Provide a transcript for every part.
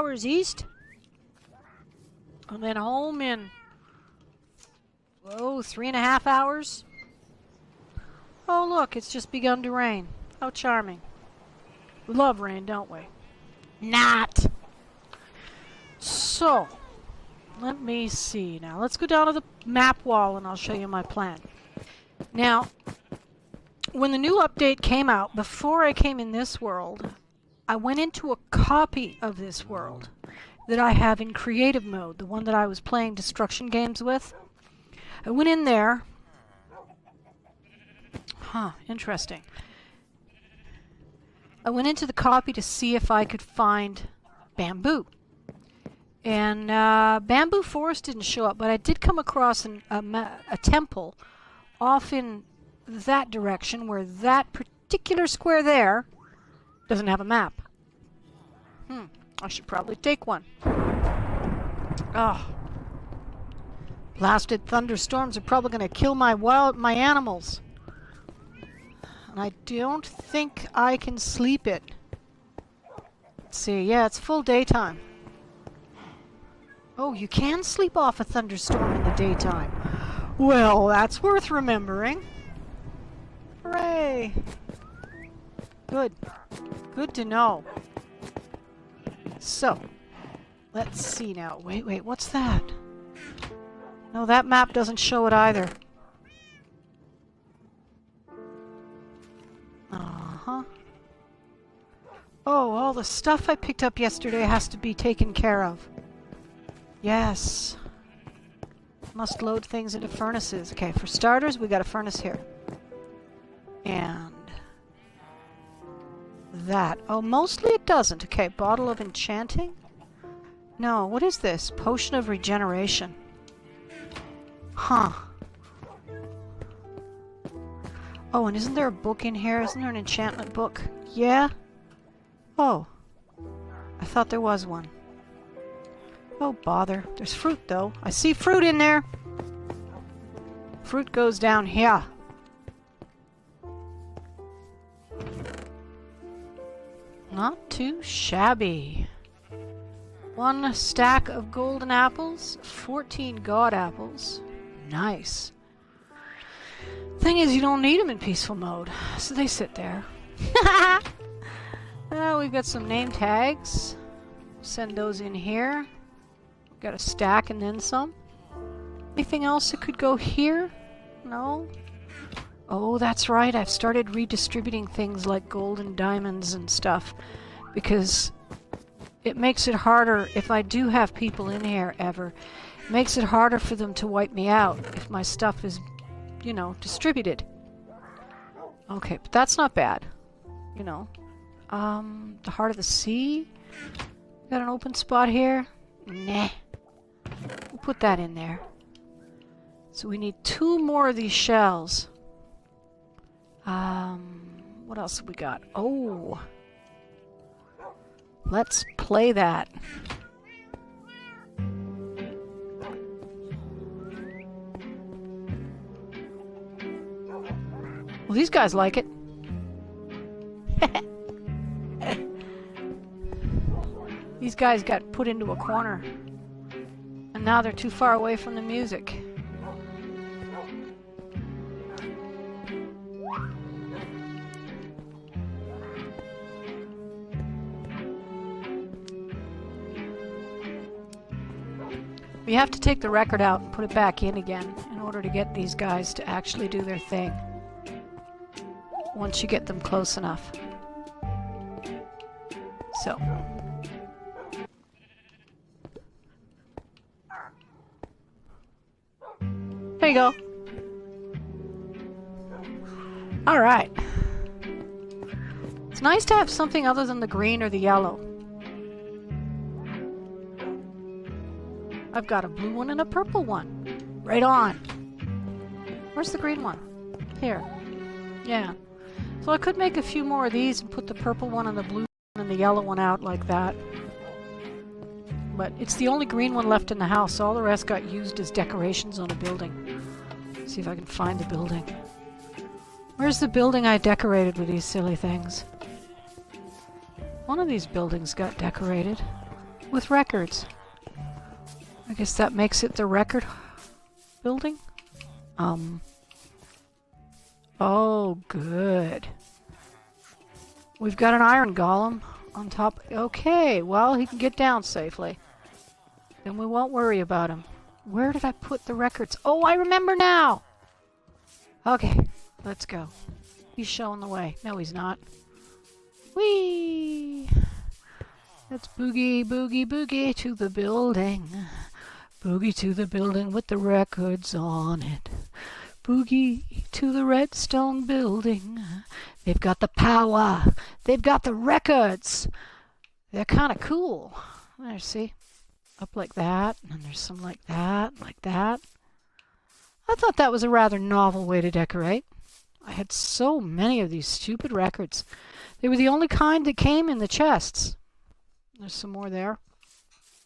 hours east. And then home in, whoa, 3.5 hours. Oh, look, it's just begun to rain. How charming. We love rain, don't we? Not. So, let me see. Now, let's go down to the map wall and I'll show you my plan. Now, when the new update came out, before I came in this world, I went into a copy of this world that I have in creative mode, the one that I was playing destruction games with. I went in there. Huh, interesting. I went into the copy to see if I could find bamboo. And bamboo forest didn't show up, but I did come across a temple off in that direction where that particular square there doesn't have a map. I should probably take one. Oh. Blasted thunderstorms are probably going to kill my animals. And I don't think I can sleep it. Let's see. Yeah, it's full daytime. Oh, you can sleep off a thunderstorm in the daytime. Well, that's worth remembering. Hooray! Good. Good to know. So, let's see now. Wait, what's that? No, that map doesn't show it either. Uh-huh. Oh, all the stuff I picked up yesterday has to be taken care of. Yes. Must load things into furnaces. Okay, for starters, we got a furnace here. And that. Oh, mostly it doesn't. Okay, bottle of enchanting? No, what is this? Potion of regeneration. Huh. Oh, and isn't there a book in here? Isn't there an enchantment book? Yeah? Oh. I thought there was one. Oh, bother. There's fruit, though. I see fruit in there. Fruit goes down here. Not too shabby. 1 stack of golden apples, 14 god apples. Nice. Thing is, you don't need them in peaceful mode, so they sit there. We've got some name tags. Send those in here. Got a stack and then some. Anything else that could go here? No? Oh, that's right. I've started redistributing things like gold and diamonds and stuff because it makes it harder if I do have people in here ever. It makes it harder for them to wipe me out if my stuff is, you know, distributed. Okay, but that's not bad. You know. The heart of the sea. Got an open spot here. Nah. We'll put that in there. So we need 2 more of these shells. What else have we got? Oh. Let's play that. Well, these guys like it. These guys got put into a corner. And now they're too far away from the music. We have to take the record out and put it back in again in order to get these guys to actually do their thing. Once you get them close enough. So. There you go. Alright. It's nice to have something other than the green or the yellow. I've got a blue one and a purple one. Right on. Where's the green one? Here. Yeah. So I could make a few more of these and put the purple one and the blue one and the yellow one out like that. But it's the only green one left in the house. All the rest got used as decorations on a building. Let's see if I can find the building. Where's the building I decorated with these silly things? One of these buildings got decorated. with records. I guess that makes it the record building. Oh, good. We've got an iron golem on top. Okay, well, he can get down safely. Then we won't worry about him. Where did I put the records? Oh, I remember now! Okay, let's go. He's showing the way. No, he's not. Whee! Let's boogie, boogie, boogie to the building. Boogie to the building with the records on it. Boogie to the redstone building. They've got the power. They've got the records. They're kind of cool. There, see? Up like that, and there's some like that, like that. I thought that was a rather novel way to decorate. I had so many of these stupid records. They were the only kind that came in the chests. There's some more there.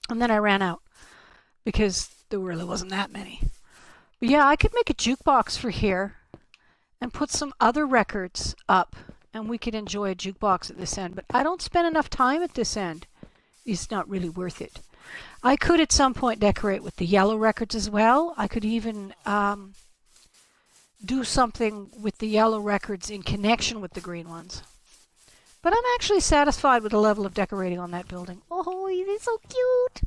And then I ran out because there really wasn't that many. But yeah, I could make a jukebox for here and put some other records up, and we could enjoy a jukebox at this end. But I don't spend enough time at this end. It's not really worth it. I could at some point decorate with the yellow records as well. I could even do something with the yellow records in connection with the green ones. But I'm actually satisfied with the level of decorating on that building. Oh, he's so cute.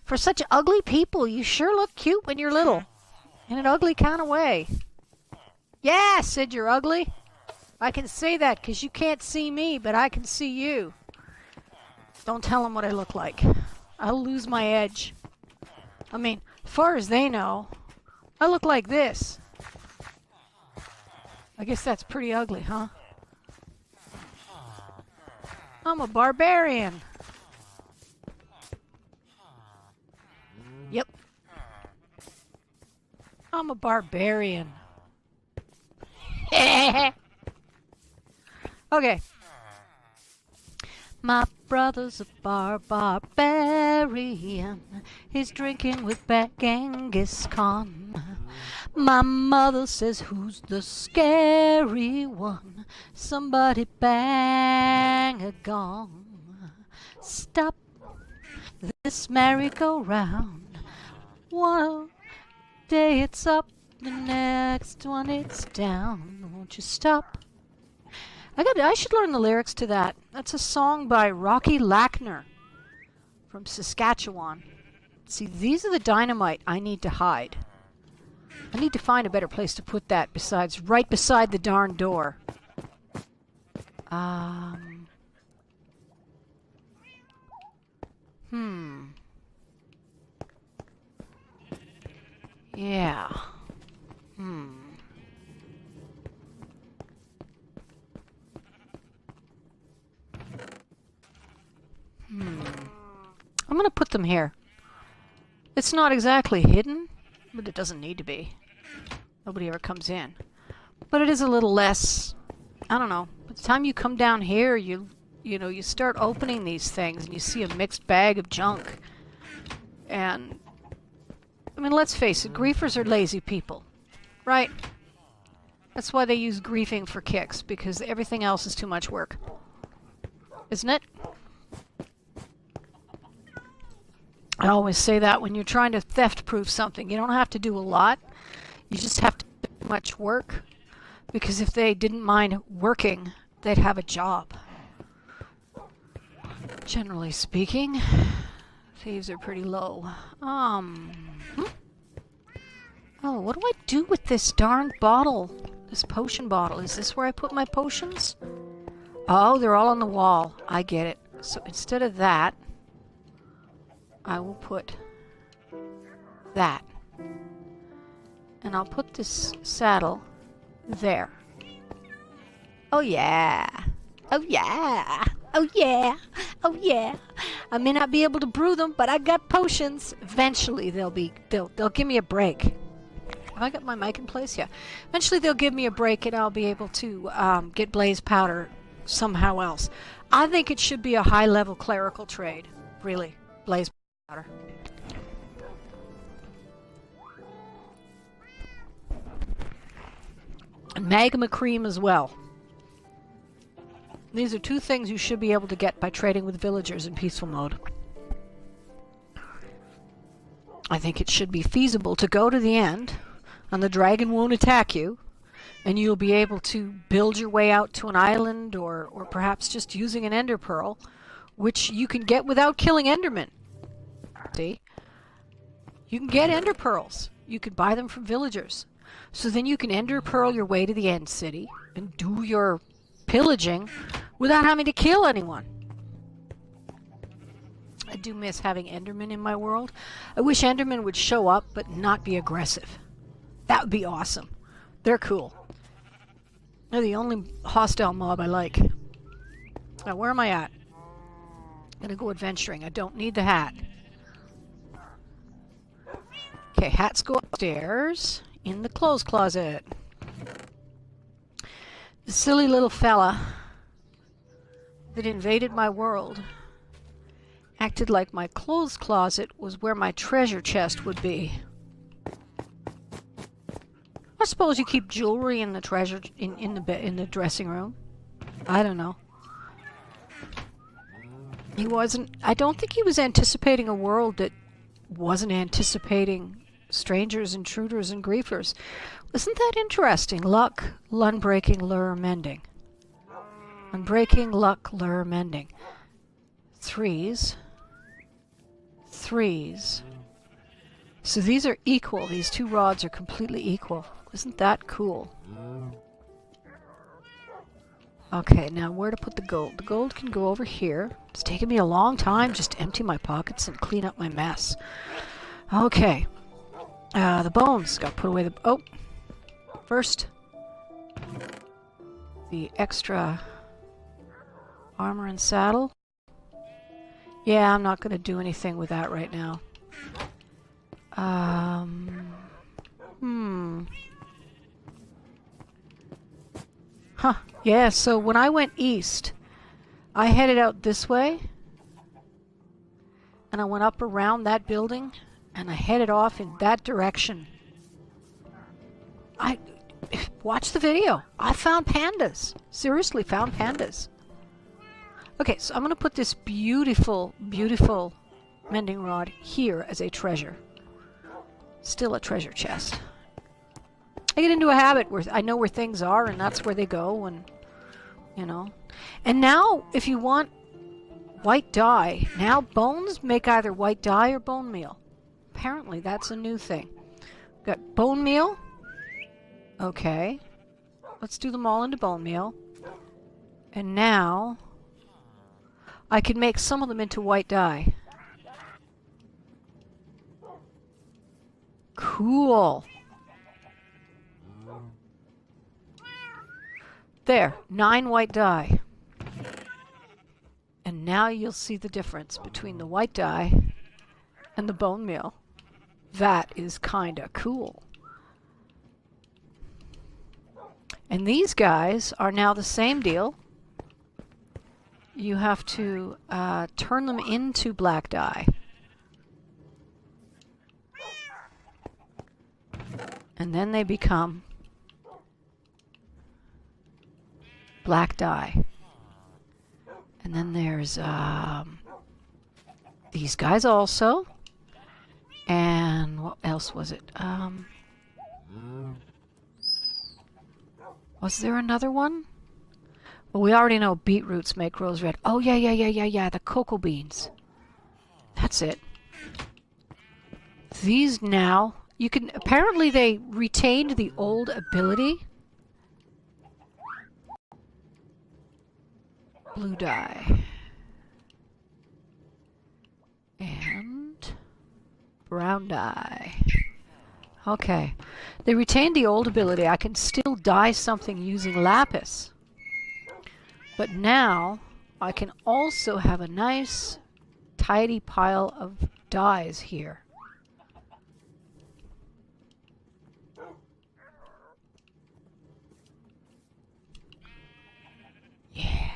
For such ugly people, you sure look cute when you're little. In an ugly kind of way. Yeah, Sid, you're ugly. I can say that because you can't see me, but I can see you. Don't tell them what I look like. I'll lose my edge. I mean, as far as they know, I look like this. I guess that's pretty ugly, huh? I'm a barbarian. Yep. I'm a barbarian. Okay. My brother's a barbarian. He's drinking with Genghis Khan. My mother says, who's the scary one? Somebody bang a gong. Stop this merry-go-round. One day it's up, the next one it's down. Won't you stop? I should learn the lyrics to that. That's a song by Rocky Lackner from Saskatchewan. See, these are the dynamite I need to hide. I need to find a better place to put that besides right beside the darn door. Yeah. I'm gonna put them here. It's not exactly hidden, but it doesn't need to be. Nobody ever comes in. But it is a little less, I don't know. By the time you come down here, you know, you start opening these things and you see a mixed bag of junk. And, I mean, let's face it, griefers are lazy people, right? That's why they use griefing for kicks, because everything else is too much work. Isn't it? I always say that when you're trying to theft-proof something. You don't have to do a lot. You just have to do much work. Because if they didn't mind working, they'd have a job. Generally speaking, thieves are pretty low. Oh, what do I do with this darn bottle? This potion bottle. Is this where I put my potions? Oh, they're all on the wall. I get it. So instead of that, I will put that. And I'll put this saddle there. Oh yeah. Oh yeah. Oh yeah. Oh yeah. I may not be able to brew them, but I got potions. Eventually they'll give me a break. Have I got my mic in place? Yeah. Eventually they'll give me a break and I'll be able to get blaze powder somehow else. I think it should be a high-level clerical trade. Really. Blaze powder. And magma cream as well. These are two things you should be able to get by trading with villagers in peaceful mode. I think it should be feasible to go to the end, and the dragon won't attack you, and you'll be able to build your way out to an island, or perhaps just using an ender pearl, which you can get without killing endermen. See? You can get ender pearls. You could buy them from villagers. So then you can ender pearl your way to the end city and do your pillaging without having to kill anyone. I do miss having endermen in my world. I wish endermen would show up but not be aggressive. That would be awesome. They're cool. They're the only hostile mob I like. Now, where am I at? I'm gonna go adventuring. I don't need the hat. Okay, hats go upstairs in the clothes closet. The silly little fella that invaded my world acted like my clothes closet was where my treasure chest would be. I suppose you keep jewelry in the treasure in the dressing room. I don't know. He wasn't. I don't think he was anticipating a world that wasn't anticipating strangers, intruders, and griefers. Isn't that interesting? Luck, unbreaking, lure, mending. Unbreaking, luck, lure, mending. Threes. Threes. So these are equal. These two rods are completely equal. Isn't that cool? Okay, now where to put the gold? The gold can go over here. It's taken me a long time just to empty my pockets and clean up my mess. Okay. The bones. Got to put away the... Oh! First, the extra armor and saddle. Yeah, I'm not going to do anything with that right now. Huh. Yeah, so when I went east, I headed out this way, and I went up around that building, and I headed off in that direction. Watch the video. I found pandas. Seriously, found pandas. Okay, so I'm going to put this beautiful, beautiful mending rod here as a treasure. Still a treasure chest. I get into a habit where I know where things are, and that's where they go, and, you know. And now, if you want white dye, now bones make either white dye or bone meal. Apparently, that's a new thing. Got bone meal. Okay. Let's do them all into bone meal. And now, I can make some of them into white dye. Cool. There, 9 white dye. And now you'll see the difference between the white dye and the bone meal. That is kinda cool. And these guys are now the same deal. You have to turn them into black dye. And then they become black dye. And then there's these guys also. And what else was it? Was there another one? Well, we already know beetroots make rose red. Oh, yeah, the cocoa beans. That's it. These now, you can, apparently they retained the old ability. Blue dye. And brown dye. Okay. They retained the old ability. I can still dye something using lapis. But now, I can also have a nice, tidy pile of dyes here. Yeah.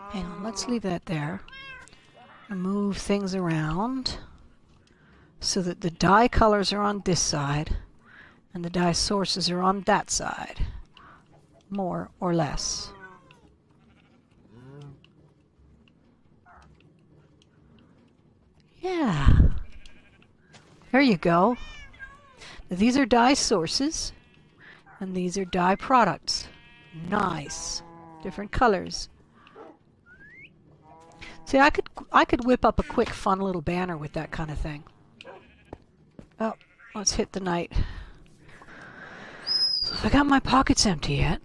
Hang on, let's leave that there. Move things around so that the dye colors are on this side and the dye sources are on that side, more or less. Yeah. There you go. Now, these are dye sources, and these are dye products. Nice. Different colors. See, I could whip up a quick, fun little banner with that kind of thing. Oh, let's hit the night. So if I got my pockets empty yet.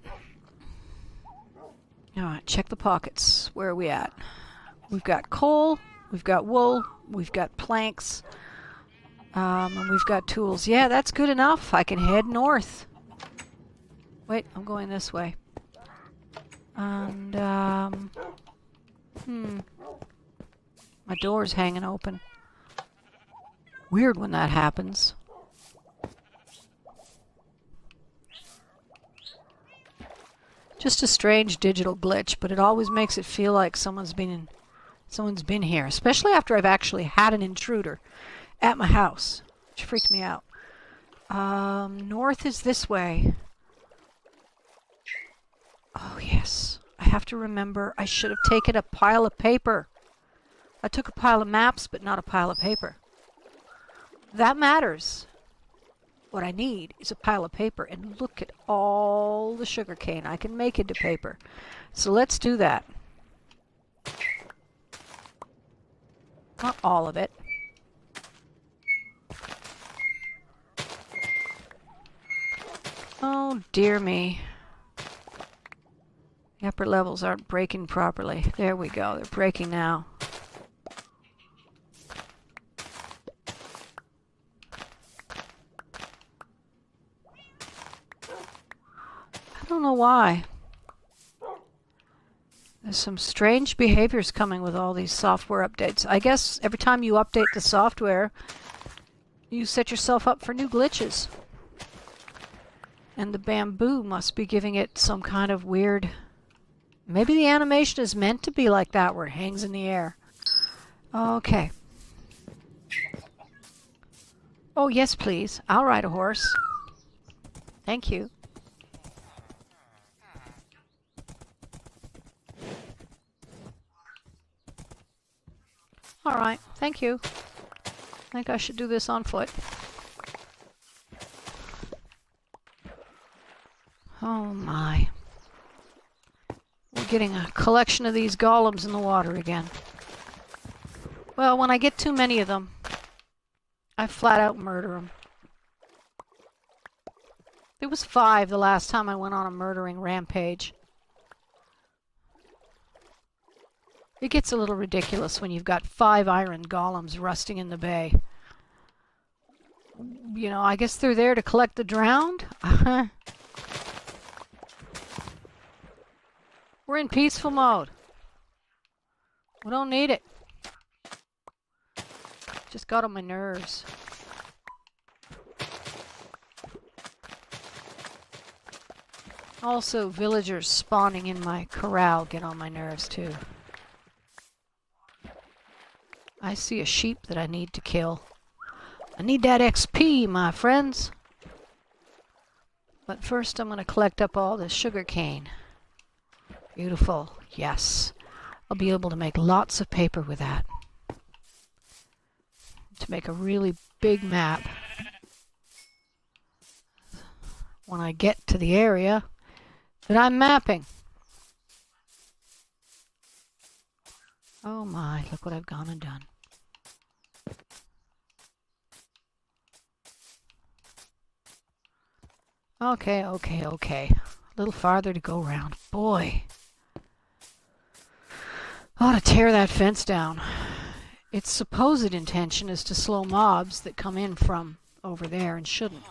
Alright, check the pockets. Where are we at? We've got coal, we've got wool, we've got planks, and we've got tools. Yeah, that's good enough. I can head north. Wait, I'm going this way. And, my door's hanging open. Weird when that happens. Just a strange digital glitch, but it always makes it feel like someone's been here, especially after I've actually had an intruder at my house, which freaked me out. North is this way. Oh yes, I have to remember I should have taken a pile of paper. I took a pile of maps, but not a pile of paper. That matters. What I need is a pile of paper, and look at all the sugarcane I can make into paper. So let's do that. Not all of it. Oh dear me. The upper levels aren't breaking properly. There we go, they're breaking now. I don't know why. There's some strange behaviors coming with all these software updates. I guess every time you update the software, you set yourself up for new glitches. And the bamboo must be giving it some kind of weird... Maybe the animation is meant to be like that, where it hangs in the air. Okay. Oh, yes, please. I'll ride a horse. Thank you. Alright, thank you. I think I should do this on foot. Oh my. We're getting a collection of these golems in the water again. Well, when I get too many of them, I flat out murder them. There was 5 the last time I went on a murdering rampage. It gets a little ridiculous when you've got 5 iron golems rusting in the bay. You know, I guess they're there to collect the drowned. We're in peaceful mode. We don't need it. Just got on my nerves. Also, villagers spawning in my corral get on my nerves too. I see a sheep that I need to kill. I need that XP, my friends. But first I'm going to collect up all this sugar cane. Beautiful. Yes. I'll be able to make lots of paper with that. To make a really big map. When I get to the area that I'm mapping. Oh my, look what I've gone and done. Okay. A little farther to go around. Boy. I ought to tear that fence down. Its supposed intention is to slow mobs that come in from over there and shouldn't.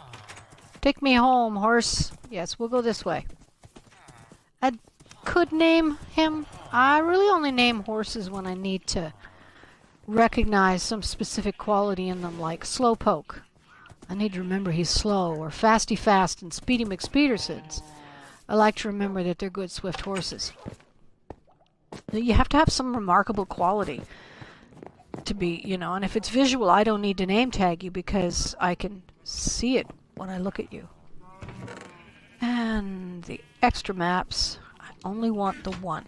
Take me home, horse. Yes, we'll go this way. I could name him. I really only name horses when I need to recognize some specific quality in them, like Slowpoke. I need to remember he's slow, or Fasty Fast and Speedy McSpeedersons. I like to remember that they're good swift horses. You have to have some remarkable quality to be, you know, and if it's visual, I don't need to name tag you because I can see it when I look at you. And the extra maps, I only want the one.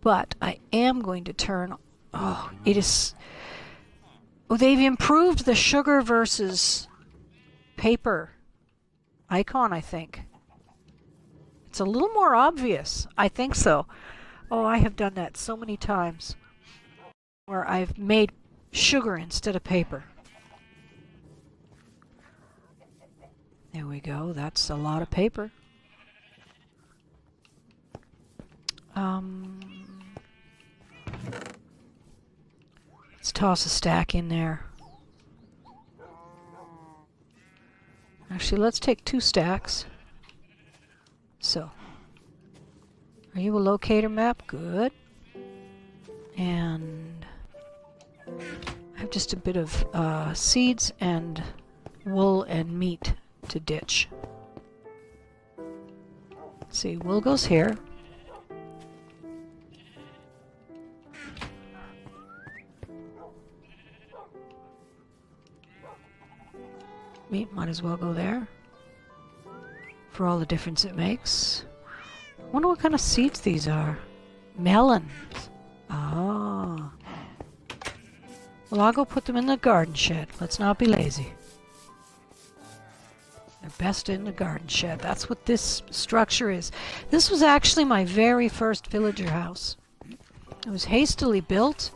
But I am going to turn, oh, it is, Oh, they've improved the sugar versus paper icon, I think. It's a little more obvious. I think so. Oh, I have done that so many times where I've made sugar instead of paper. There we go. That's a lot of paper. Let's toss a stack in there. Actually, let's take 2 stacks. So, are you a locator map? Good. And I have just a bit of seeds and wool and meat to ditch. Let's see, wool goes here. Meat might as well go there for all the difference it makes. I wonder what kind of seeds these are. Melons. Ah. Well, I'll go put them in the garden shed. Let's not be lazy. They're best in the garden shed. That's what this structure is. This was actually my very first villager house. It was hastily built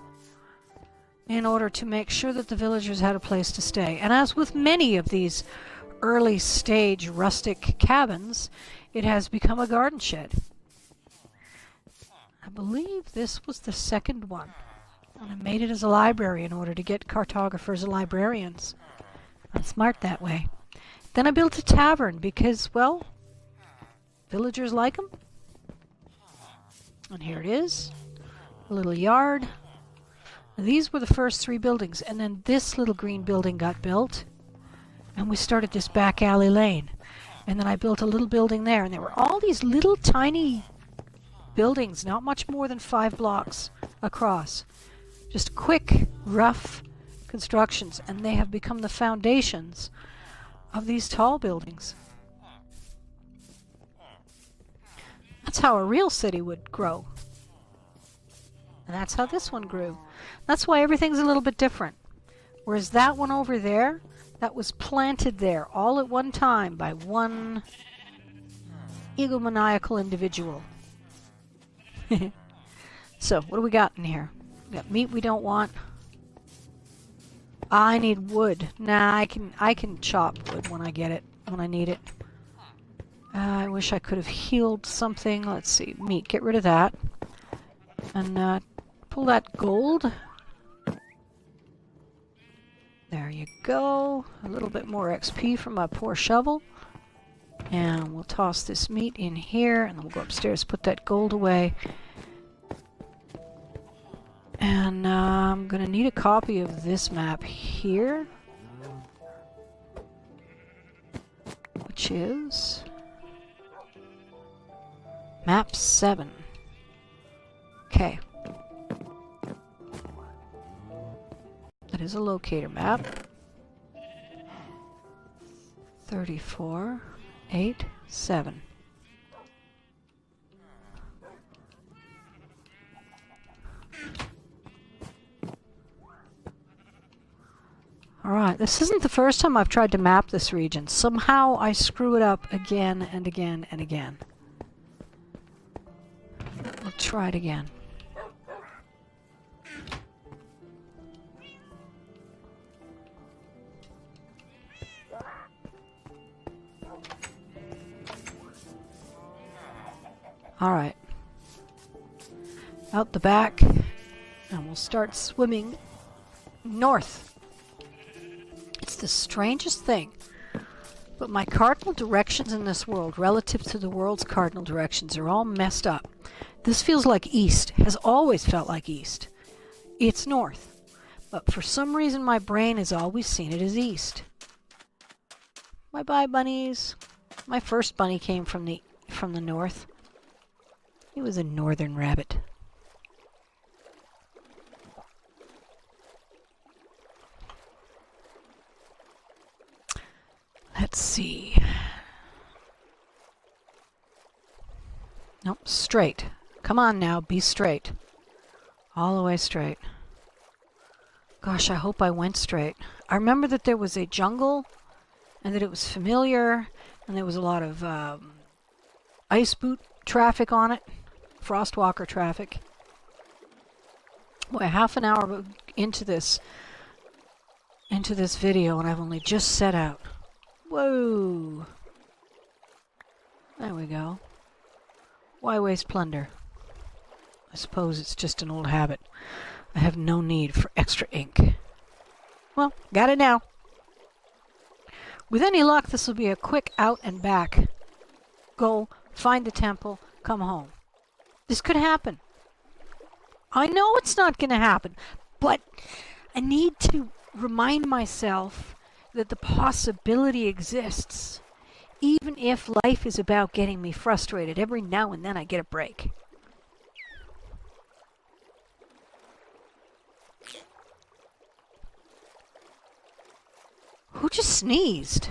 in order to make sure that the villagers had a place to stay. And as with many of these early stage rustic cabins, it has become a garden shed. I believe this was the second one. And I made it as a library in order to get cartographers and librarians. I'm smart that way. Then I built a tavern because, well, villagers like them. And here it is. A little yard. These were the first 3 buildings, and then this little green building got built, and we started this back alley lane. And then I built a little building there, and there were all these little tiny buildings, not much more than 5 blocks across. Just quick, rough constructions, and they have become the foundations of these tall buildings. That's how a real city would grow. And that's how this one grew. That's why everything's a little bit different. Whereas that one over there, that was planted there all at one time by one egomaniacal individual. So, what do we got in here? We got meat we don't want. I need wood. Nah, I can chop wood when I get it, when I need it. I wish I could have healed something. Let's see, meat. Get rid of that. And pull that gold. There you go. A little bit more XP from my poor shovel. And we'll toss this meat in here, and then we'll go upstairs, put that gold away. And I'm going to need a copy of this map here, which is map 7. Okay. That is a locator map. 34, 8, 7. Alright, this isn't the first time I've tried to map this region. Somehow I screw it up again and again and again. We'll try it again. Alright. Out the back, and we'll start swimming north. It's the strangest thing, but my cardinal directions in this world relative to the world's cardinal directions are all messed up. This feels like east, has always felt like east. It's north, but for some reason my brain has always seen it as east. Bye-bye, bunnies. My first bunny came from the north. He was a northern rabbit. Let's see. Nope, straight. Come on now, be straight. All the way straight. Gosh, I hope I went straight. I remember that there was a jungle and that it was familiar and there was a lot of ice boot traffic on it, frostwalker traffic. Boy, half an hour into this video and I've only just set out. Whoa. There we go. Why waste plunder? I suppose it's just an old habit. I have no need for extra ink. Well, got it now. With any luck, this will be a quick out and back. Go, find the temple, come home. This could happen. I know it's not going to happen, but I need to remind myself that the possibility exists. Even if life is about getting me frustrated, every now and then I get a break. Who just sneezed?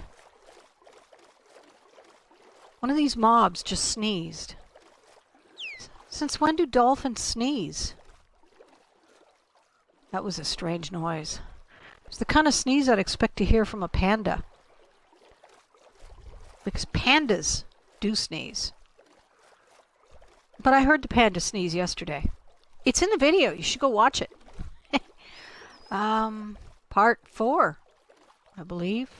One of these mobs just sneezed. Since when do dolphins sneeze? That was a strange noise. It's the kind of sneeze I'd expect to hear from a panda. Because pandas do sneeze. But I heard the panda sneeze yesterday. It's in the video. You should go watch it. Part 4, I believe.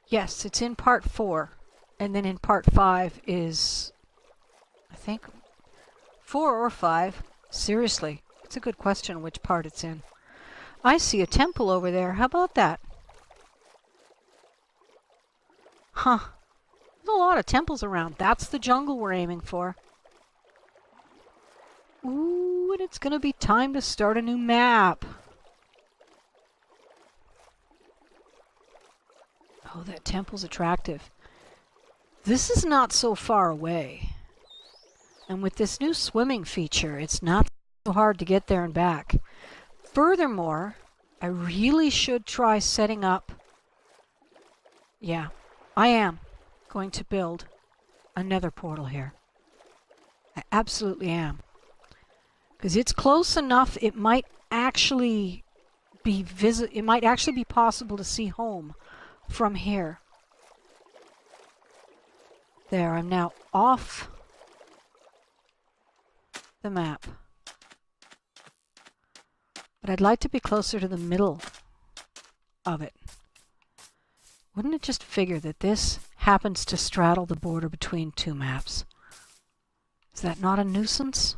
Yes, it's in part 4. And then in part 5 is, I think, 4 or 5. Seriously, it's a good question which part it's in. I see a temple over there. How about that? Huh. There's a lot of temples around. That's the jungle we're aiming for. Ooh, and it's going to be time to start a new map. Oh, that temple's attractive. This is not so far away. And with this new swimming feature, it's not so hard to get there and back. Furthermore, I really should try setting up... Yeah, I am going to build a nether portal here. I absolutely am. Because it's close enough, it might actually be possible to see home from here. There, I'm now off the map. But I'd like to be closer to the middle of it. Wouldn't it just figure that this happens to straddle the border between two maps? Is that not a nuisance?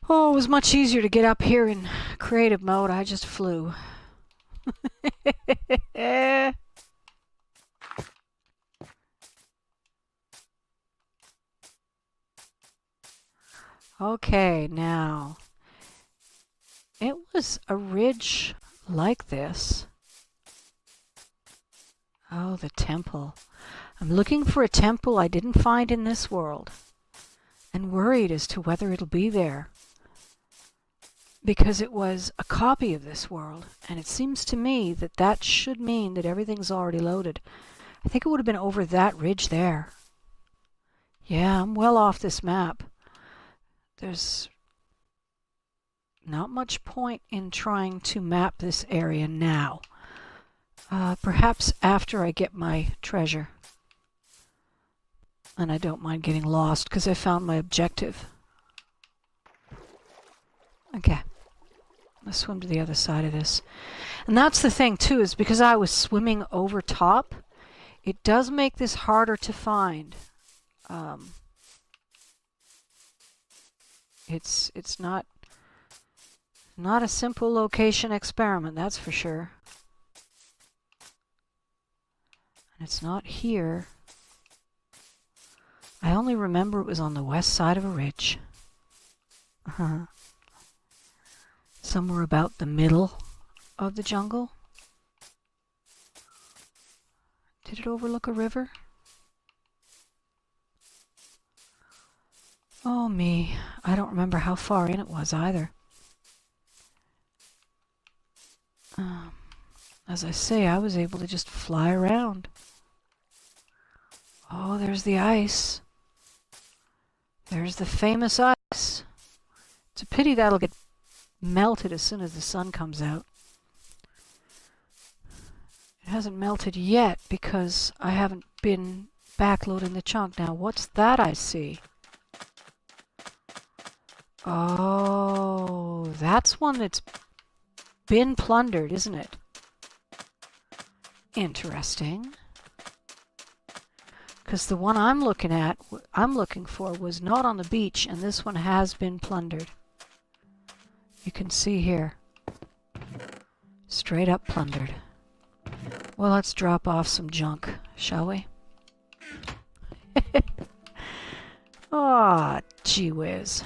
Oh, it was much easier to get up here in creative mode. I just flew. Okay, now, it was a ridge like this. Oh, the temple. I'm looking for a temple I didn't find in this world, and worried as to whether it'll be there. Because it was a copy of this world, and it seems to me that that should mean that everything's already loaded. I think it would have been over that ridge there. Yeah, I'm well off this map. There's not much point in trying to map this area now. Perhaps after I get my treasure. And I don't mind getting lost because I found my objective. Okay. Let's swim to the other side of this. And that's the thing too, is because I was swimming over top, it does make this harder to find. It's not a simple location experiment, that's for sure. And it's not here. I only remember it was on the west side of a ridge. Somewhere about the middle of the jungle. Did it overlook a river? Oh me, I don't remember how far in it was either. As I say, I was able to just fly around. Oh, there's the ice. There's the famous ice. It's a pity that'll get melted as soon as the sun comes out. It hasn't melted yet because I haven't been backloading the chunk. Now, what's that I see? Oh, that's one that's been plundered, isn't it? Interesting. Because the one I'm looking for was not on the beach, and this one has been plundered. You can see here. Straight up plundered. Well, let's drop off some junk, shall we? Aw, gee whiz.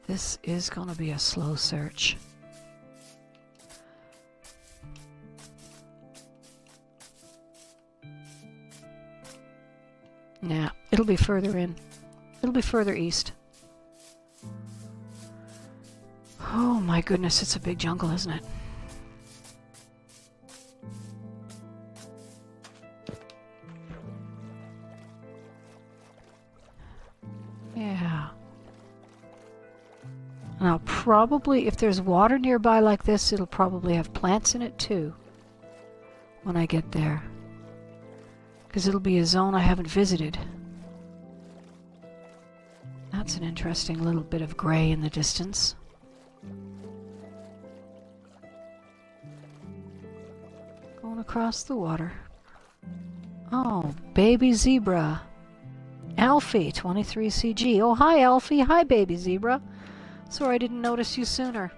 This is going to be a slow search. Nah, it'll be further in. It'll be further east. Oh my goodness, it's a big jungle, isn't it? Yeah. Now probably, if there's water nearby like this, it'll probably have plants in it too when I get there. Because it'll be a zone I haven't visited. That's an interesting little bit of gray in the distance. Going across the water. Oh, baby zebra. Alfie, 23CG. Oh, hi, Alfie. Hi, baby zebra. Sorry I didn't notice you sooner.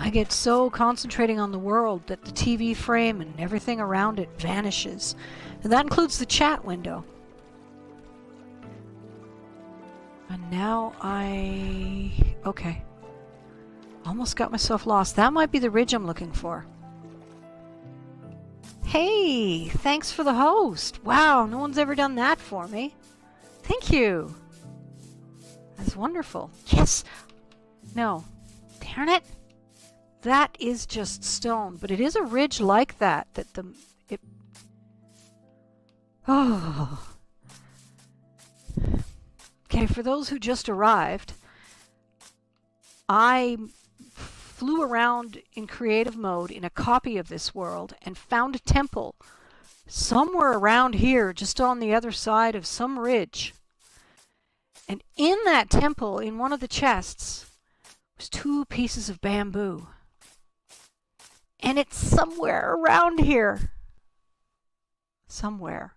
I get so concentrating on the world that the TV frame and everything around it vanishes. And that includes the chat window. And now okay. Almost got myself lost. That might be the ridge I'm looking for. Hey, thanks for the host. Wow, no one's ever done that for me. Thank you. That's wonderful. Yes. No. Darn it. That is just stone, but it is a ridge like that oh. Okay, for those who just arrived, I flew around in creative mode in a copy of this world and found a temple somewhere around here, just on the other side of some ridge. And in that temple, in one of the chests, was 2 pieces of bamboo. And it's somewhere around here. Somewhere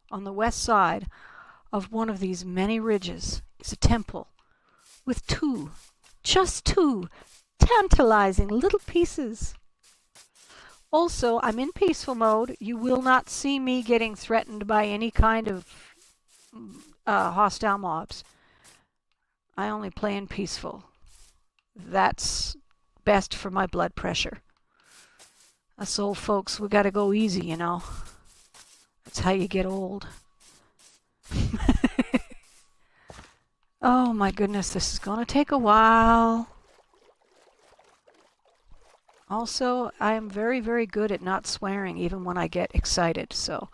on the west side of one of these many ridges is a temple with 2, just 2, tantalizing little pieces. Also, I'm in peaceful mode. You will not see me getting threatened by any kind of hostile mobs. I only play in peaceful. That's best for my blood pressure. Us old folks, we gotta go easy, you know. That's how you get old. Oh my goodness, this is gonna take a while. Also, I am very, very good at not swearing even when I get excited, so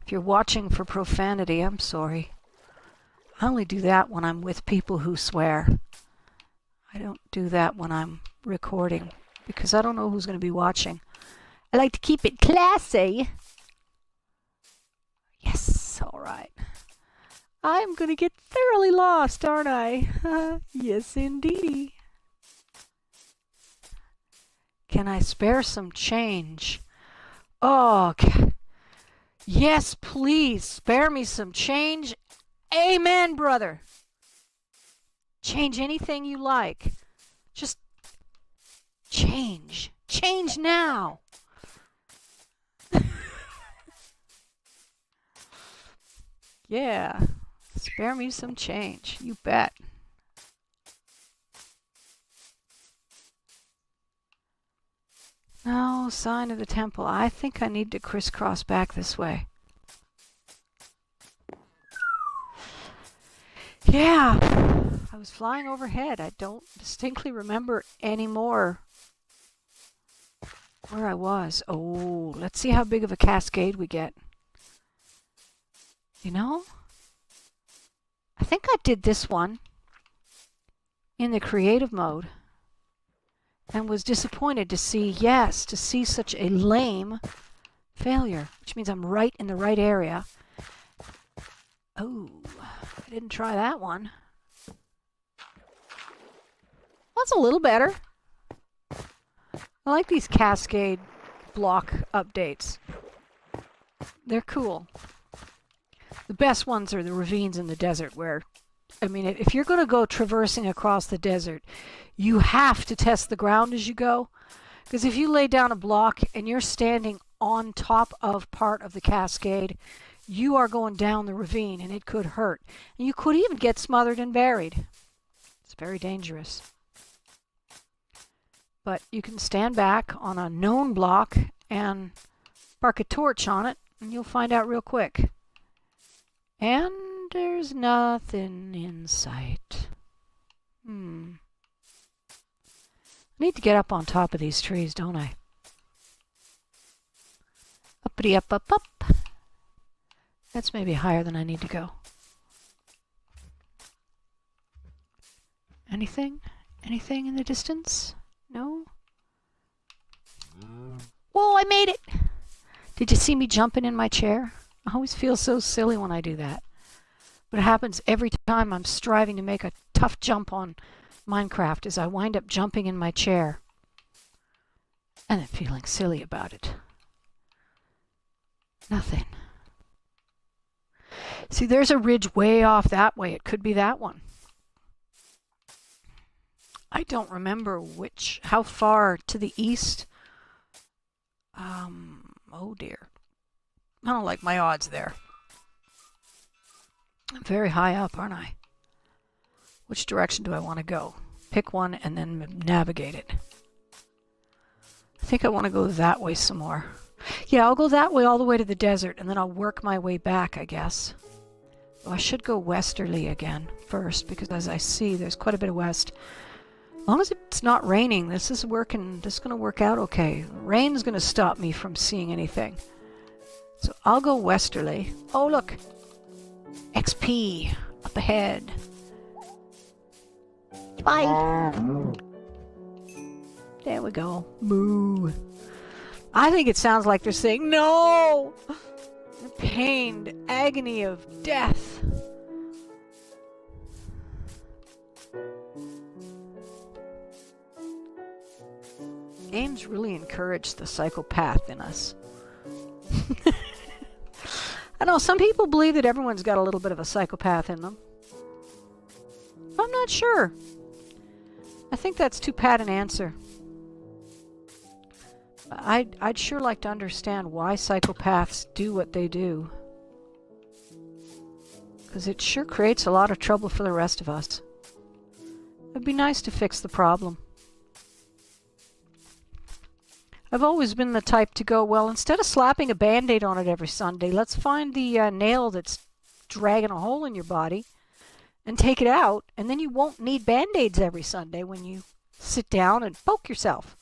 if you're watching for profanity, I'm sorry. I only do that when I'm with people who swear. I don't do that when I'm recording, because I don't know who's going to be watching. I like to keep it classy. Yes, all right. I'm going to get thoroughly lost, aren't I? Yes, indeedy. Can I spare some change? Oh, yes, please. Spare me some change. Amen, brother. Change anything you like. Just change. Change now. Yeah. Spare me some change. You bet. No sign of the temple. I think I need to crisscross back this way. Yeah. I was flying overhead. I don't distinctly remember anymore. where I was. Oh, let's see how big of a cascade we get. You know, I think I did this one in the creative mode and was disappointed to see such a lame failure, which means I'm right in the right area. Oh, I didn't try that one. That's a little better. I like these cascade block updates. They're cool. The best ones are the ravines in the desert where, I mean, if you're going to go traversing across the desert, you have to test the ground as you go. Because if you lay down a block and you're standing on top of part of the cascade, you are going down the ravine and it could hurt. And you could even get smothered and buried. It's very dangerous. But you can stand back on a known block and spark a torch on it and you'll find out real quick. And there's nothing in sight. I need to get up on top of these trees, don't I? Uppity up, up, up. That's maybe higher than I need to go. Anything? Anything in the distance? No? Whoa, I made it! Did you see me jumping in my chair? I always feel so silly when I do that. But it happens every time I'm striving to make a tough jump on Minecraft, is I wind up jumping in my chair. And then feeling silly about it. Nothing. See, there's a ridge way off that way. It could be that one. I don't remember how far to the east. Oh dear. I don't like my odds there. I'm very high up, aren't I? Which direction do I want to go? Pick one and then navigate it. I think I want to go that way some more. Yeah, I'll go that way all the way to the desert and then I'll work my way back, I guess. Well, I should go westerly again first because as I see, there's quite a bit of west. As long as it's not raining, this is going to work out okay. Rain's going to stop me from seeing anything. So I'll go westerly. Oh, look. XP up ahead. Bye. There we go. Moo. I think it sounds like they're saying, no! The pain, the agony of death. Games really encourage the psychopath in us. I know some people believe that everyone's got a little bit of a psychopath in them. I'm not sure. I think that's too pat an answer. I'd sure like to understand why psychopaths do what they do. Because it sure creates a lot of trouble for the rest of us. It'd be nice to fix the problem. I've always been the type to go, well, instead of slapping a Band-Aid on it every Sunday, let's find the nail that's dragging a hole in your body and take it out, and then you won't need Band-Aids every Sunday when you sit down and poke yourself.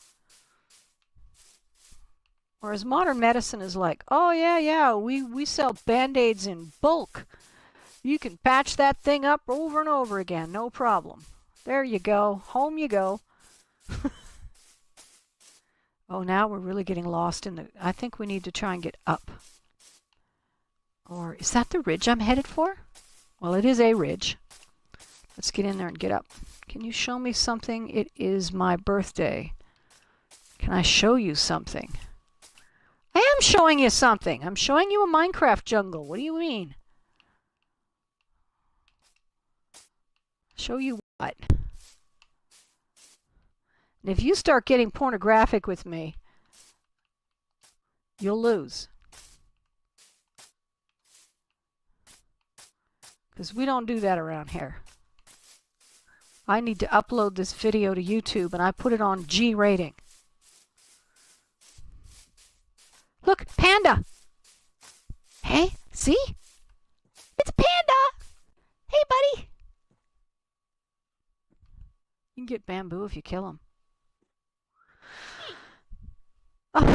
Whereas modern medicine is like, oh yeah, we sell Band-Aids in bulk. You can patch that thing up over and over again, no problem. There you go, home you go. Oh, now we're really getting lost in the... I think we need to try and get up. Or is that the ridge I'm headed for? Well, it is a ridge. Let's get in there and get up. Can you show me something? It is my birthday. Can I show you something? I am showing you something. I'm showing you a Minecraft jungle. What do you mean? Show you what? And if you start getting pornographic with me, you'll lose. Because we don't do that around here. I need to upload this video to YouTube and I put it on G rating. Look, panda! Hey, see? It's a panda! Hey, buddy! You can get bamboo if you kill him. Oh,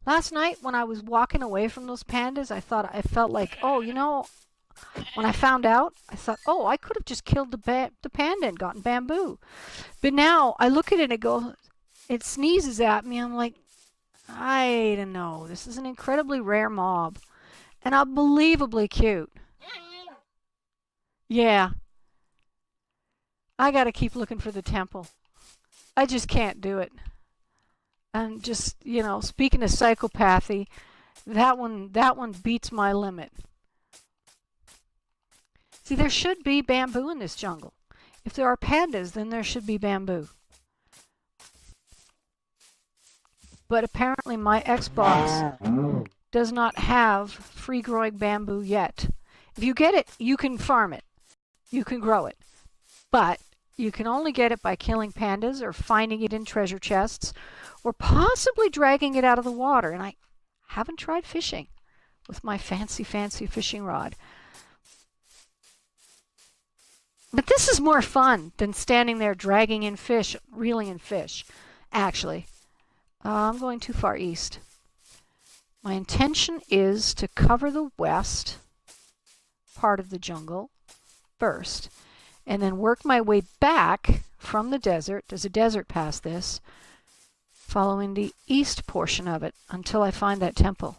Last night when I was walking away from those pandas, I felt like, oh, you know, when I found out, I thought, oh, I could have just killed the panda and gotten bamboo. But now I look at it and it sneezes at me. I'm like, I don't know. This is an incredibly rare mob and unbelievably cute. Yeah, I gotta keep looking for the temple. I just can't do it. And just, you know, speaking of psychopathy, that one beats my limit. See, there should be bamboo in this jungle. If there are pandas, then there should be bamboo. But apparently my Xbox does not have free-growing bamboo yet. If you get it, you can farm it. You can grow it. But you can only get it by killing pandas or finding it in treasure chests or possibly dragging it out of the water. And I haven't tried fishing with my fancy fishing rod. But this is more fun than standing there dragging in fish, reeling in fish, actually. I'm going too far east. My intention is to cover the west part of the jungle first, and then work my way back from the desert. There's a desert past this, following the east portion of it until I find that temple.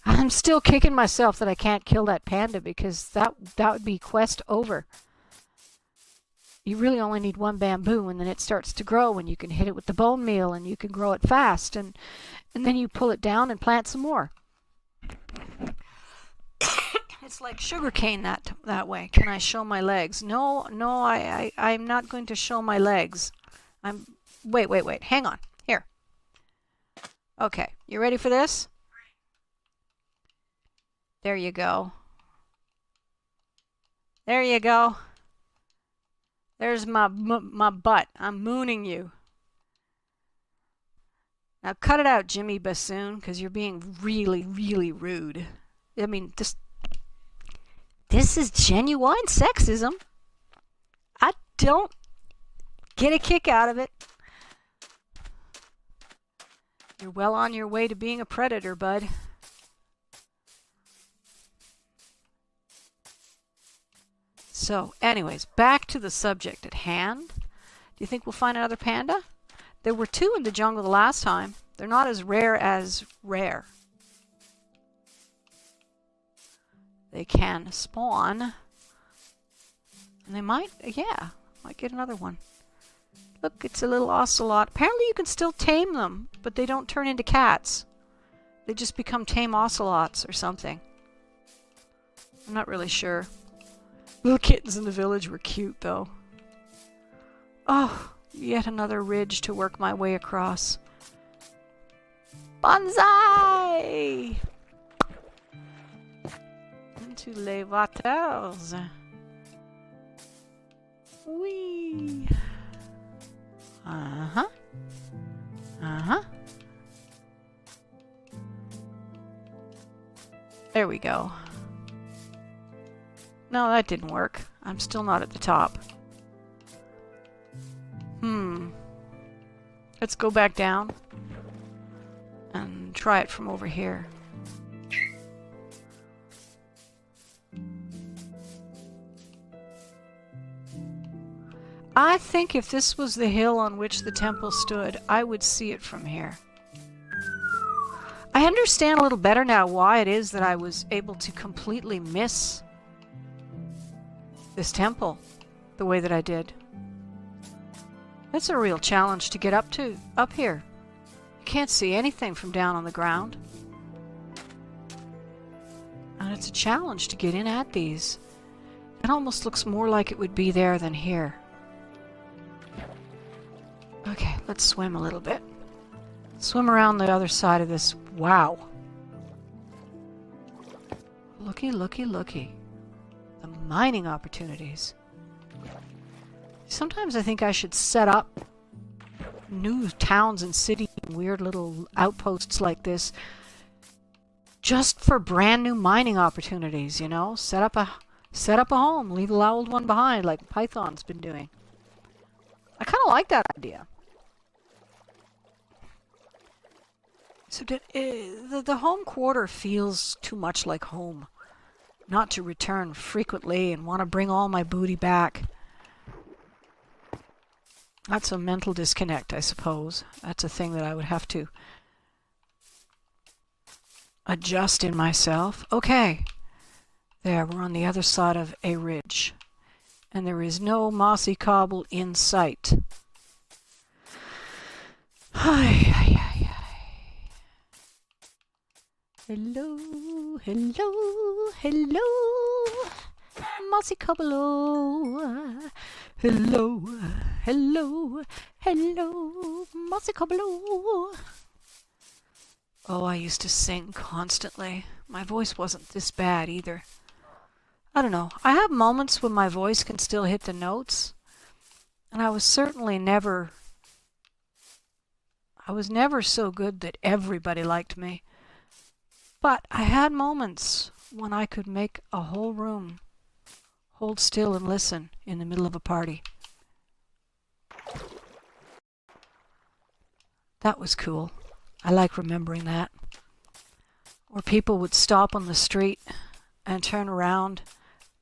I'm still kicking myself that I can't kill that panda because that would be quest over. You really only need one bamboo and then it starts to grow and you can hit it with the bone meal and you can grow it fast and then you pull it down and plant some more. It's like sugarcane that way. Can I show my legs? No, I'm not going to show my legs. Wait. Hang on. Here. Okay, you ready for this? There you go. There you go. There's my butt. I'm mooning you. Now cut it out, Jimmy Bassoon, because you're being really, really rude. I mean, this is genuine sexism. I don't get a kick out of it. You're well on your way to being a predator, bud. So, anyways, back to the subject at hand. Do you think we'll find another panda? There were 2 in the jungle the last time. They're not as rare as rare. They can spawn. And they might get another one. Look, it's a little ocelot. Apparently you can still tame them, but they don't turn into cats. They just become tame ocelots or something. I'm not really sure. Little kittens in the village were cute, though. Oh, yet another ridge to work my way across. Bonsai! Into les waters. Whee! Uh-huh. Uh-huh. There we go. No, that didn't work. I'm still not at the top. Let's go back down and try it from over here. I think if this was the hill on which the temple stood, I would see it from here. I understand a little better now why it is that I was able to completely miss this temple the way that I did. It's a real challenge to get up here. You can't see anything from down on the ground. And it's a challenge to get in at these. It almost looks more like it would be there than here. Okay, let's swim a little bit. Swim around the other side of this. Wow. Looky, looky, looky. The mining opportunities. Sometimes I think I should set up new towns and cities and weird little outposts like this just for brand new mining opportunities, you know? Set up a home, leave the old one behind like Python's been doing. I kind of like that idea. So the home quarter feels too much like home. Not to return frequently and want to bring all my booty back. That's a mental disconnect, I suppose. That's a thing that I would have to adjust in myself. Okay. There, we're on the other side of a ridge. And there is no mossy cobble in sight. Hi, hi, hi, hi. Hello, hello, hello. Mossy cobble. Hello, hello, hello. Mossy cobble. Oh, I used to sing constantly. My voice wasn't this bad either. I don't know. I have moments when my voice can still hit the notes. And I was never so good that everybody liked me. But I had moments when I could make a whole room hold still and listen in the middle of a party. That was cool. I like remembering that. Or people would stop on the street and turn around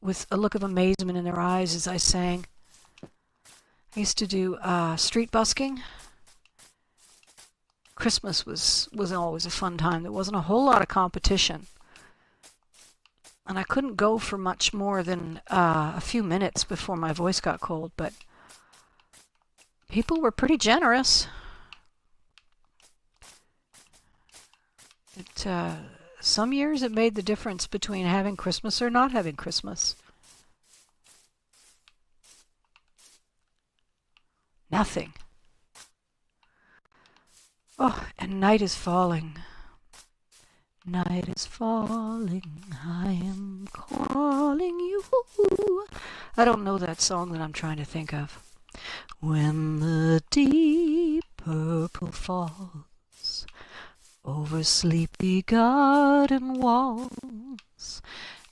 with a look of amazement in their eyes as I sang. I used to do street busking. Christmas was always a fun time. There wasn't a whole lot of competition. And I couldn't go for much more than a few minutes before my voice got cold, but people were pretty generous. Some years it made the difference between having Christmas or not having Christmas. Nothing. Oh, and night is falling. Night is falling, I am calling you. I don't know that song that I'm trying to think of. When the deep purple falls over sleepy garden walls,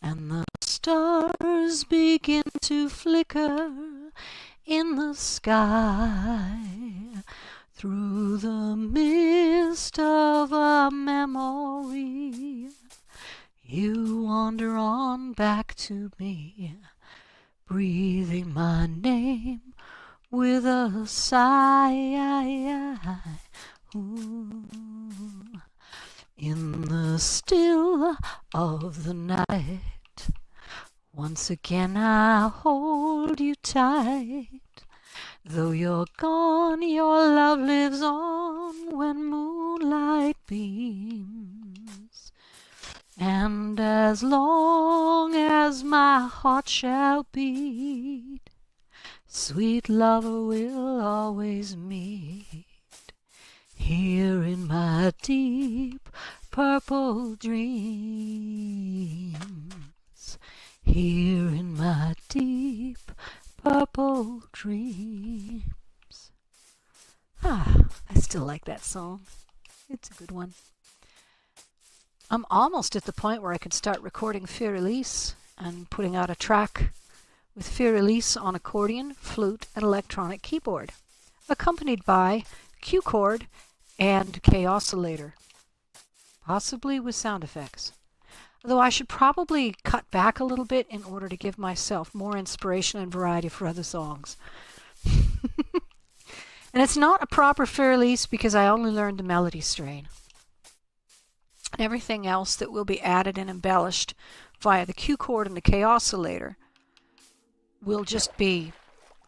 and the stars begin to flicker in the sky, through the mist of a memory, you wander on back to me, breathing my name with a sigh. Ooh. In the still of the night, once again I hold you tight. Though you're gone, your love lives on when moonlight beams. And as long as my heart shall beat, sweet lover will always meet here in my deep purple dreams. Here in my deep purple dreams. I still like that song. It's a good one. I'm almost at the point where I can start recording Fur-Elise and putting out a track with Fur-Elise on accordion, flute, and electronic keyboard, accompanied by Q chord and K oscillator, possibly with sound effects. Though I should probably cut back a little bit in order to give myself more inspiration and variety for other songs. And it's not a proper Fur-Elise because I only learned the melody strain. And everything else that will be added and embellished via the Q chord and the K oscillator will just be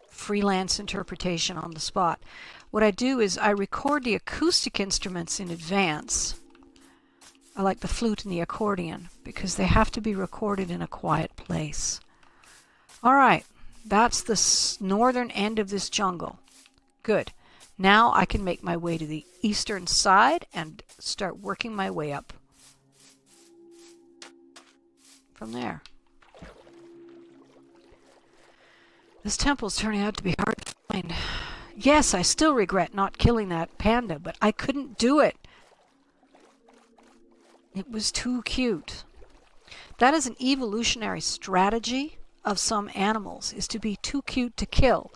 freelance interpretation on the spot. What I do is I record the acoustic instruments in advance. I like the flute and the accordion because they have to be recorded in a quiet place. All right, that's the northern end of this jungle. Good. Now I can make my way to the eastern side and start working my way up from there. This temple's turning out to be hard to find. Yes, I still regret not killing that panda, but I couldn't do it. It was too cute. That is an evolutionary strategy of some animals, is to be too cute to kill.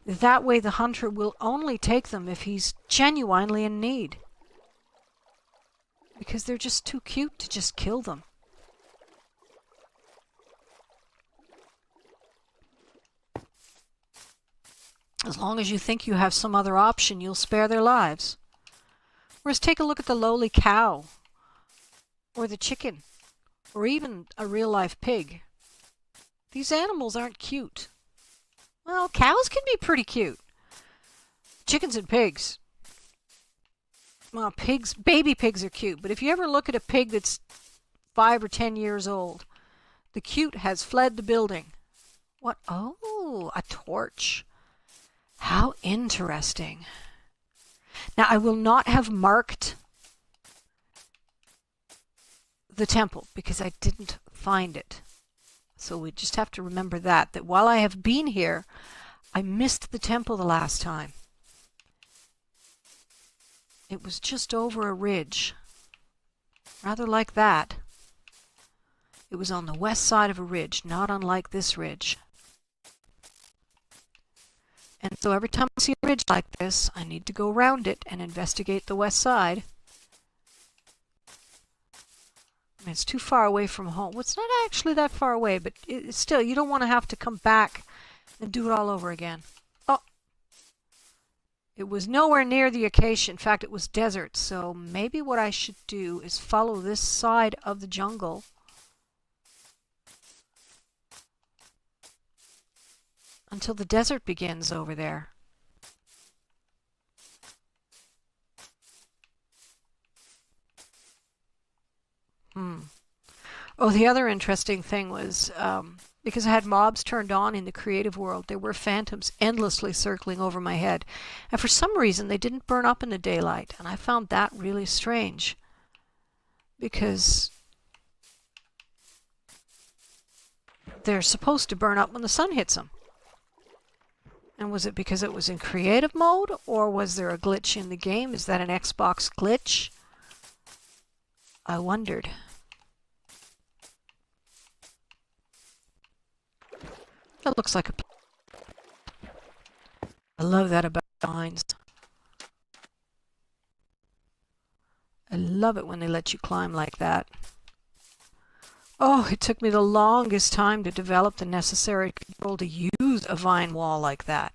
That way the hunter will only take them if he's genuinely in need. because they're just too cute to just kill them. As long as you think you have some other option, you'll spare their lives. Whereas take a look at the lowly cow, or the chicken, or even a real-life pig. These animals aren't cute. Well, cows can be pretty cute. Chickens and pigs. Well, baby pigs are cute, but if you ever look at a pig that's 5 or 10 years old, the cute has fled the building. What? Oh, a torch. How interesting. Now, I will not have marked the temple because I didn't find it. So we just have to remember that while I have been here, I missed the temple the last time. It was just over a ridge. Rather like that. It was on the west side of a ridge, not unlike this ridge. And so every time I see a ridge like this, I need to go around it and investigate the west side. I mean, it's too far away from home. Well, it's not actually that far away, but still, you don't want to have to come back and do it all over again. Oh! It was nowhere near the acacia. In fact, it was desert. So maybe what I should do is follow this side of the jungle. Until the desert begins over there. Oh, the other interesting thing was, because I had mobs turned on in the creative world, there were phantoms endlessly circling over my head. And for some reason, they didn't burn up in the daylight. And I found that really strange. Because they're supposed to burn up when the sun hits them. And was it because it was in creative mode, or was there a glitch in the game? Is that an Xbox glitch? I wondered. That looks like a... I love that about mines. I love it when they let you climb like that. Oh, it took me the longest time to develop the necessary control to use a vine wall like that.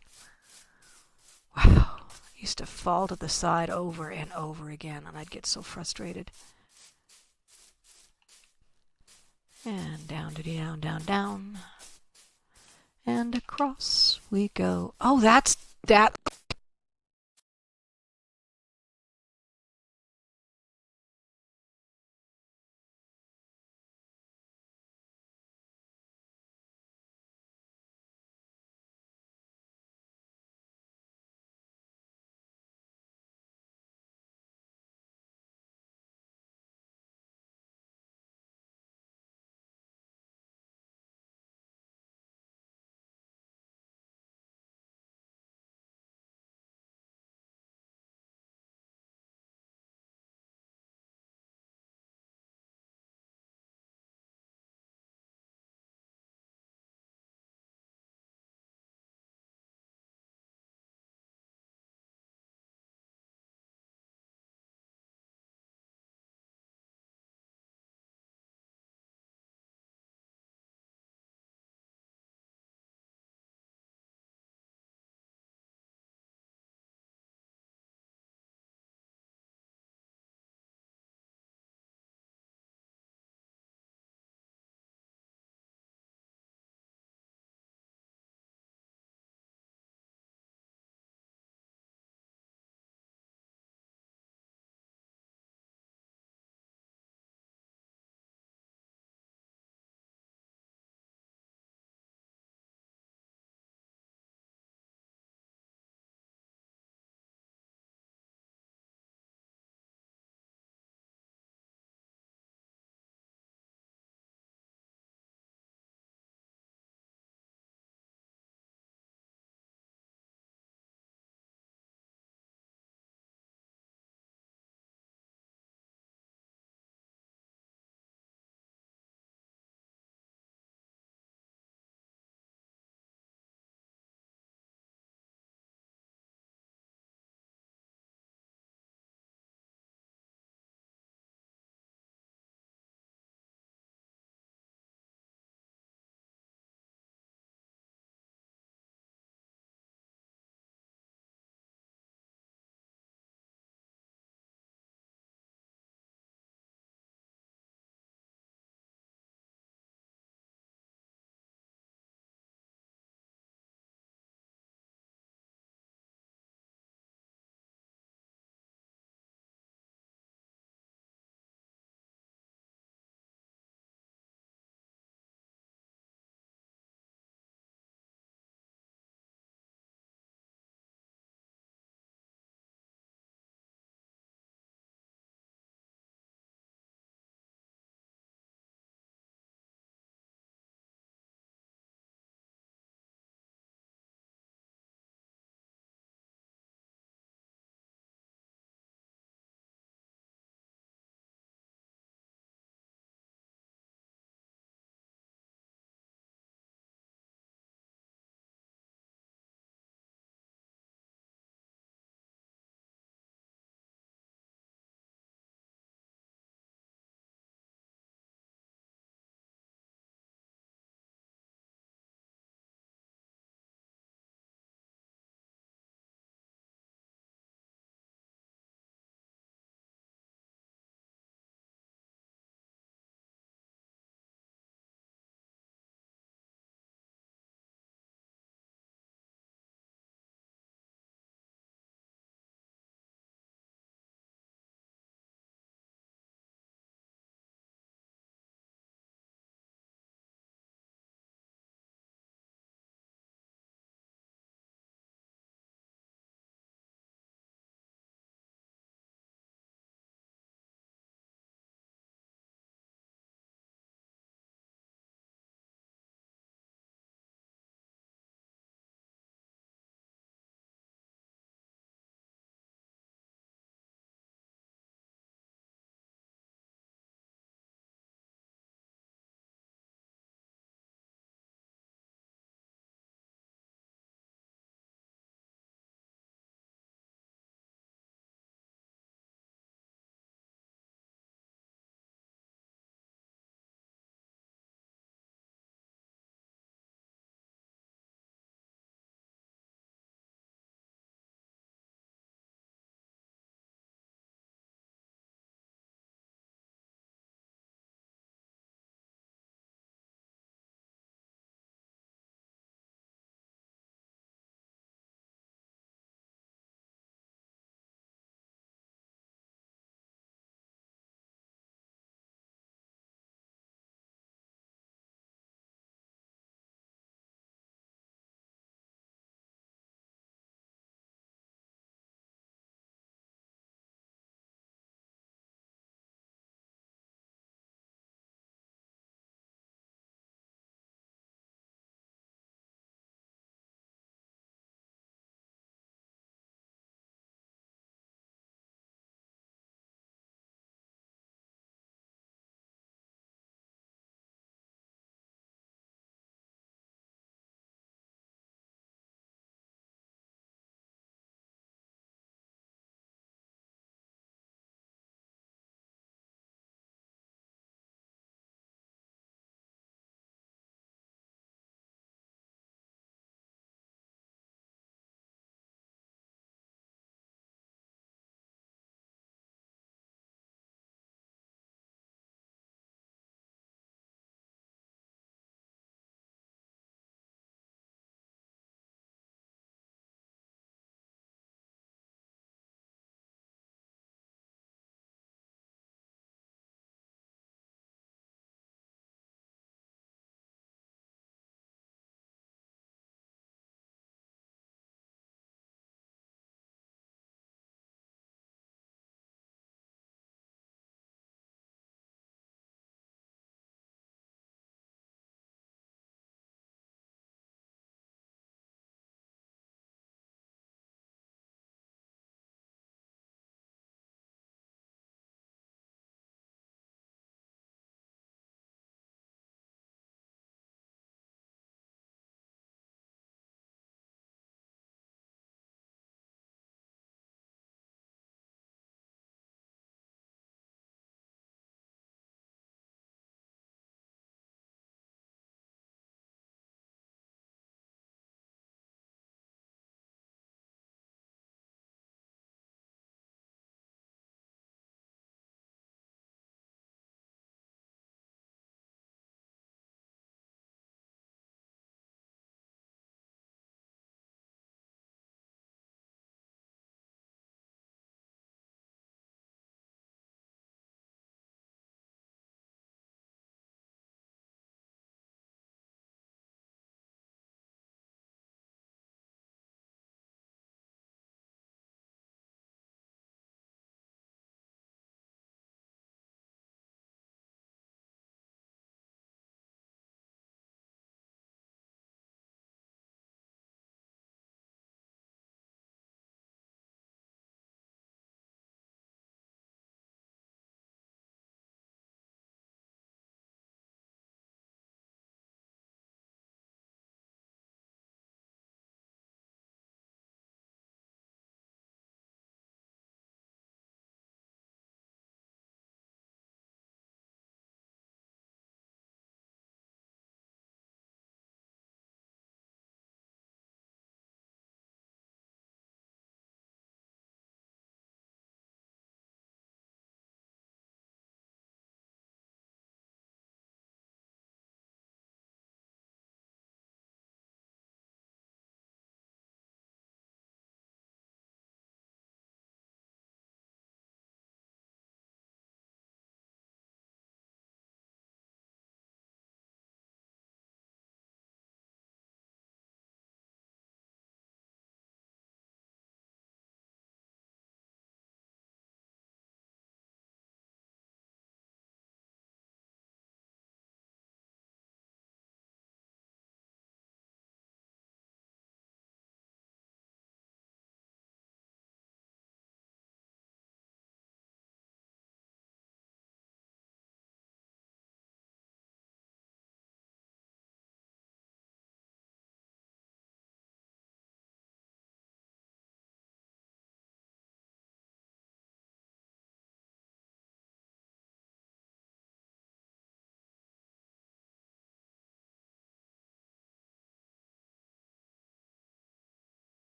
Wow. I used to fall to the side over and over again, and I'd get so frustrated. And down, down, down, down. And across we go. Oh, that's that.